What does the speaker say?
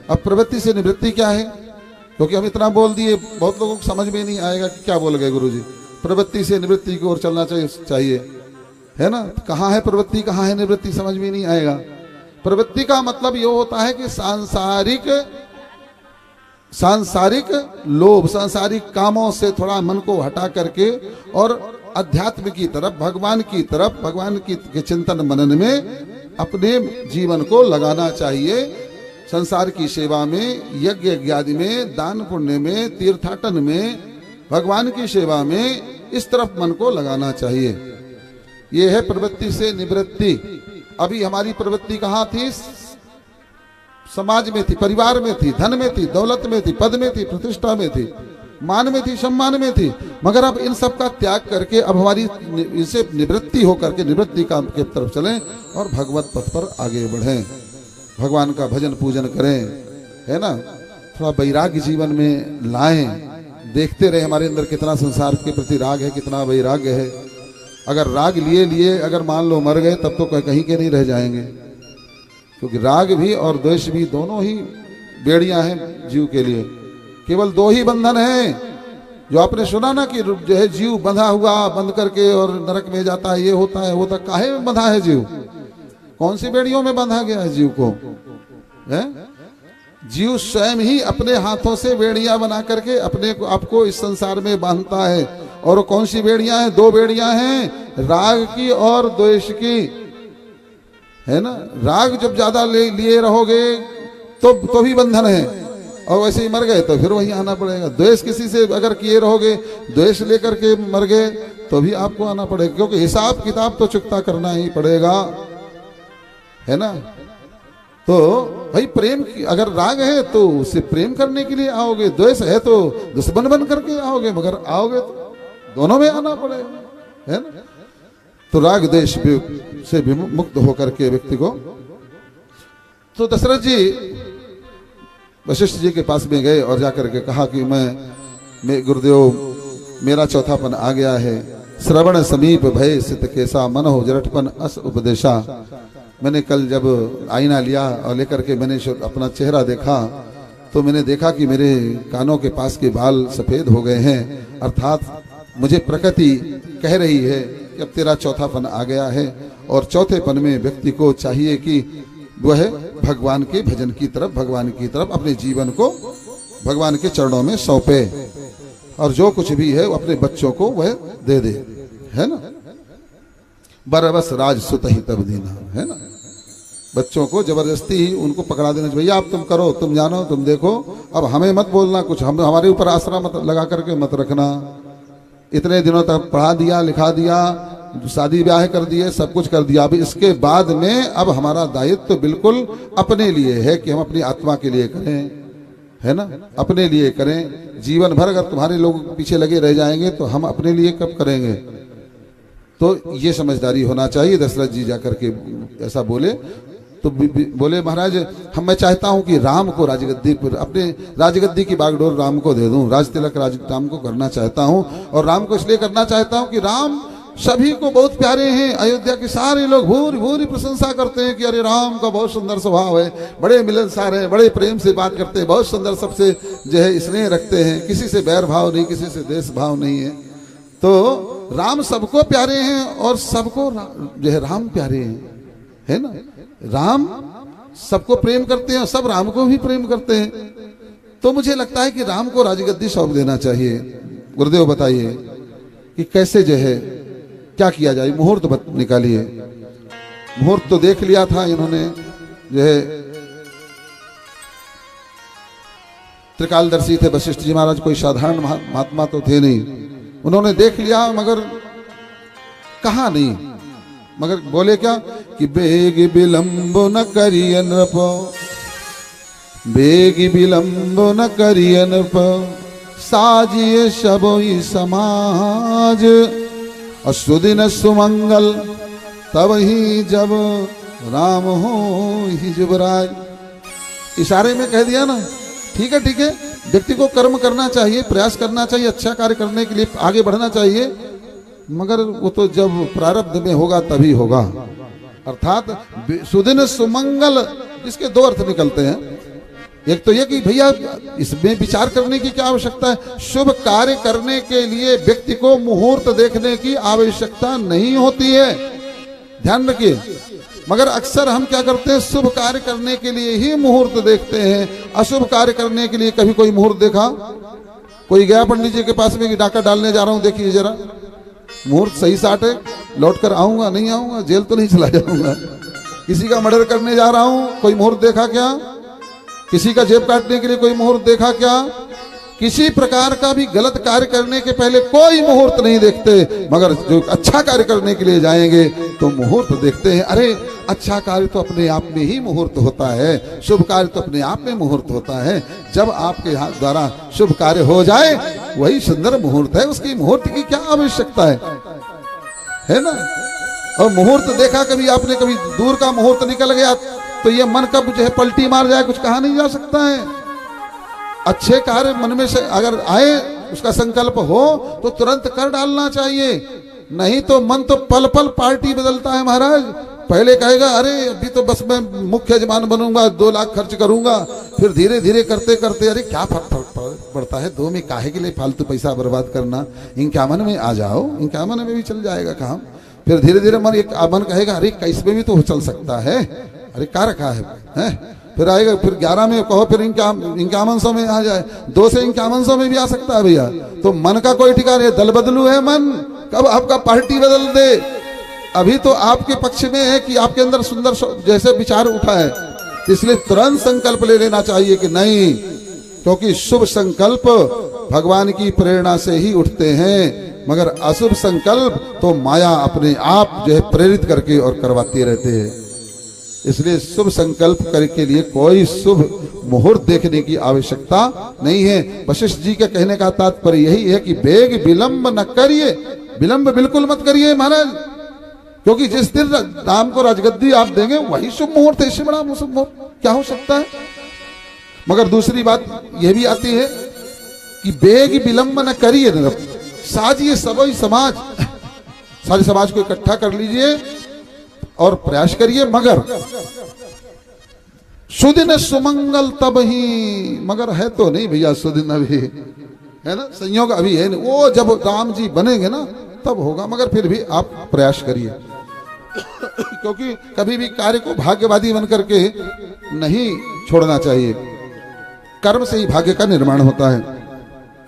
अब प्रवृत्ति से निवृत्ति क्या है? क्योंकि हम इतना बोल दिए, बहुत लोगों को समझ में नहीं आएगा कि क्या बोल गए गुरुजी। प्रवृत्ति से निवृत्ति की ओर चलना चाहिए, है ना? कहाँ है प्रवृत्ति, कहाँ है निवृत्ति, समझ में नहीं आएगा। प्रवृत्ति का मतलब ये होता है कि सांसारिक लोभ, सांसारिक कामों से थोड़ा मन को हटा करके और अध्यात्म की तरफ, भगवान के चिंतन मनन में अपने जीवन को लगाना चाहिए। संसार की सेवा में, यज्ञ इत्यादि में, दान पुण्य में, तीर्थाटन में, भगवान की सेवा में, इस तरफ मन को लगाना चाहिए। ये है प्रवृत्ति से निवृत्ति। अभी हमारी प्रवृत्ति कहाँ थी? समाज में थी, परिवार में थी, धन में थी, दौलत में थी, पद में थी, प्रतिष्ठा में थी, मान में थी, सम्मान में थी। मगर अब इन सब का त्याग करके अब हमारी इनसे निवृत्ति होकर के निवृत्ति काम के तरफ चलें और भगवत पथ पर आगे बढ़ें, भगवान का भजन पूजन करें, है ना? थोड़ा वैराग्य जीवन में लाएं। देखते रहे हमारे अंदर कितना संसार के प्रति राग है, कितना वैराग्य है। अगर राग लिए अगर मान लो मर गए तब तो कहीं के नहीं रह जाएंगे, क्योंकि राग भी और द्वेष भी दोनों ही बेड़ियां हैं जीव के लिए। केवल दो ही बंधन है, जो आपने सुना ना कि जो है जीव बंधा हुआ, बंध करके और नरक में जाता है, ये होता है, वो तक काहे में बंधा है जीव? कौन सी बेड़ियों में बंधा गया है जीव को? है जीव स्वयं ही अपने हाथों से बेड़ियां बना करके अपने को आपको इस संसार में बांधता है। और कौन सी बेड़ियां हैं? दो बेड़ियां हैं, राग की और द्वेष की, है ना? राग जब ज्यादा लिए रहोगे तो भी बंधन है, और वैसे ही मर गए तो फिर वही आना पड़ेगा। द्वेष किसी से अगर किए रहोगे, द्वेष लेकर के मर गए तो भी आपको आना पड़ेगा, क्योंकि हिसाब किताब तो चुकता करना ही पड़ेगा, है ना? तो भाई प्रेम की अगर राग है तो उससे प्रेम करने के लिए आओगे, द्वेष है तो दुश्मन बन करके आओगे, मगर आओगे तो दोनों में आना पड़ेगा, है ना? तो राग द्वेष से भी मुक्त होकर के व्यक्ति को, तो दशरथ जी वशिष्ठ जी के पास में गए और जाकर के कहा कि मैं गुरुदेव मेरा चौथापन आ गया है। श्रवण समीप भय सित केसा मन हो जरठपन अस उपदेशा। मैंने कल जब आईना लिया और लेकर के मैंने अपना चेहरा देखा तो मैंने देखा कि मेरे कानों के पास के बाल सफेद हो गए हैं, अर्थात मुझे प्रकृति कह रही है कि अब तेरा चौथापन आ गया है। और चौथेपन में व्यक्ति को चाहिए कि वह भगवान के भजन की तरफ, भगवान की तरफ अपने जीवन को भगवान के चरणों में सौंपे, और जो कुछ भी है वो अपने बच्चों को वह दे दे, है ना? बरबस राज सुत ही तब दीना, है ना? बच्चों को जबरदस्ती ही उनको पकड़ा देना चाहिए, भैया आप तुम करो, तुम जानो, तुम देखो, अब हमें मत बोलना कुछ, हम हमारे ऊपर आसरा मत लगा करके मत रखना। इतने दिनों तक पढ़ा दिया, लिखा दिया, शादी ब्याह कर दिए, सब कुछ कर दिया, अभी इसके बाद में अब हमारा दायित्व तो बिल्कुल अपने लिए है कि हम अपनी आत्मा के लिए करें, है ना? अपने लिए करें। जीवन भर अगर तुम्हारे लोग पीछे लगे रह जाएंगे तो हम अपने लिए कब करेंगे? तो ये समझदारी होना चाहिए। दशरथ जी जाकर के ऐसा बोले तो बोले महाराज मैं चाहता हूं कि राम को राजगद्दी पर, अपने राजगद्दी की बागडोर राम को दे दूं, राज तिलक राम को करना चाहता हूं। और राम को इसलिए करना चाहता हूं कि राम सभी को बहुत प्यारे हैं। अयोध्या के सारे लोग भूरी भूरी प्रशंसा करते हैं कि अरे राम का बहुत सुंदर स्वभाव है, बड़े मिलनसार हैं, बड़े प्रेम से बात करते हैं, बहुत सुंदर सबसे जो है स्नेह रखते हैं, किसी से बैर भाव नहीं, किसी से देश भाव नहीं है। तो राम सबको प्यारे हैं और सबको जो है राम प्यारे हैं, है ना? राम सबको प्रेम करते हैं, सब राम को भी प्रेम करते हैं। तो मुझे लगता है कि राम को राजगद्दी सौंप देना चाहिए। गुरुदेव बताइए कि कैसे जो है क्या किया जाए? मुहूर्त निकालिए। मुहूर्त तो देख लिया था इन्होंने, जो है त्रिकालदर्शी थे वशिष्ठ जी महाराज, कोई साधारण महात्मा तो थे नहीं। उन्होंने देख लिया मगर कहा नहीं, मगर बोले क्या कि बेग विलंब न करिय नृप, बेग विलंब न करिय नृप, साजिए सबोई समाज, और सुदिन सुमंगल तब ही जब राम हो ही जुबराज। इशारे में कह दिया ना, ठीक है ठीक है, व्यक्ति को कर्म करना चाहिए, प्रयास करना चाहिए, अच्छा कार्य करने के लिए आगे बढ़ना चाहिए, मगर वो तो जब प्रारब्ध में होगा तभी होगा। अर्थात सुदिन सुमंगल, इसके दो अर्थ निकलते हैं। एक तो ये कि भैया इसमें विचार करने की क्या आवश्यकता है। शुभ कार्य करने के लिए व्यक्ति को मुहूर्त देखने की आवश्यकता नहीं होती है, ध्यान रखिए। मगर अक्सर हम क्या करते हैं, शुभ कार्य करने के लिए ही मुहूर्त देखते हैं, अशुभ कार्य करने के लिए कभी कोई मुहूर्त देखा? कोई गया पंडित जी के पास में कि डाका डालने जा रहा हूं, देखिए जरा मुहूर्त सही साट है, लौट कर आऊंगा नहीं आऊंगा, जेल तो नहीं चला जाऊंगा। किसी का मर्डर करने जा रहा हूं, कोई मुहूर्त देखा क्या? किसी का जेब काटने के लिए कोई मुहूर्त देखा क्या? किसी प्रकार का भी गलत कार्य करने के पहले कोई मुहूर्त नहीं देखते। मगर जो अच्छा कार्य करने के लिए जाएंगे तो मुहूर्त देखते हैं। अरे अच्छा कार्य तो अपने आप में ही मुहूर्त होता है, शुभ कार्य तो अपने आप में मुहूर्त होता है। जब आपके हाथ द्वारा शुभ कार्य हो जाए वही सुंदर मुहूर्त है, उसकी मुहूर्त की क्या आवश्यकता है ना। और मुहूर्त देखा कभी आपने, कभी दूर का मुहूर्त निकल गया तो ये मन कब जो है पलटी मार जाए कुछ कहा नहीं जा सकता है। अच्छे कार्य मन में से अगर आए, उसका संकल्प हो तो तुरंत कर डालना चाहिए, नहीं तो मन तो पल पल पार्टी बदलता है महाराज। पहले कहेगा अरे अभी तो बस मैं मुख्य यजमान बनूंगा, 2 लाख खर्च करूंगा, फिर धीरे धीरे करते करते अरे क्या फर्क पड़ता है, 2 में काहे के लिए फालतू पैसा बर्बाद करना, इनकामन में आ जाओ, इनकामन में भी चल जाएगा काम। फिर धीरे धीरे मन एक मन कहेगा अरे 21 में भी तो चल सकता है, अरे क्या रखा है? फिर आएगा, फिर 11 में कहो, फिर 5100 में आ जाए, 2 से 5100 में भी आ सकता है भैया। तो मन का कोई ठिकाना है, दल बदलू है मन, कब आपका पार्टी बदल दे। अभी तो आपके पक्ष में है कि आपके अंदर सुंदर जैसे विचार उठा है, इसलिए तुरंत संकल्प ले लेना चाहिए कि नहीं, क्योंकि शुभ संकल्प भगवान की प्रेरणा से ही उठते हैं, मगर अशुभ संकल्प तो माया अपने आप जो है प्रेरित करके और करवाती रहते हैं। इसलिए शुभ संकल्प करने के लिए कोई शुभ मुहूर्त देखने की आवश्यकता नहीं है। वशिष्ठ जी के कहने का तात्पर्य यही है कि बेग विलंब न करिए, विलंब बिल्कुल मत करिए महाराज, क्योंकि जिस दिन राम को राजगद्दी आप देंगे वही शुभ मुहूर्त है, इससे बड़ा शुभ मुहूर्त क्या हो सकता है। मगर दूसरी बात यह भी आती है कि बेग विलंब न करिए, साजिए सबई समाज, सारे समाज को इकट्ठा कर लीजिए और प्रयास करिए, मगर सुदिन सुमंगल तब ही, मगर है तो नहीं भैया सुदिन अभी, है ना, संयोग अभी है नहीं, वो जब राम जी बनेंगे ना तब होगा। मगर फिर भी आप प्रयास करिए, क्योंकि कभी भी कार्य को भाग्यवादी बन करके नहीं छोड़ना चाहिए, कर्म से ही भाग्य का निर्माण होता है।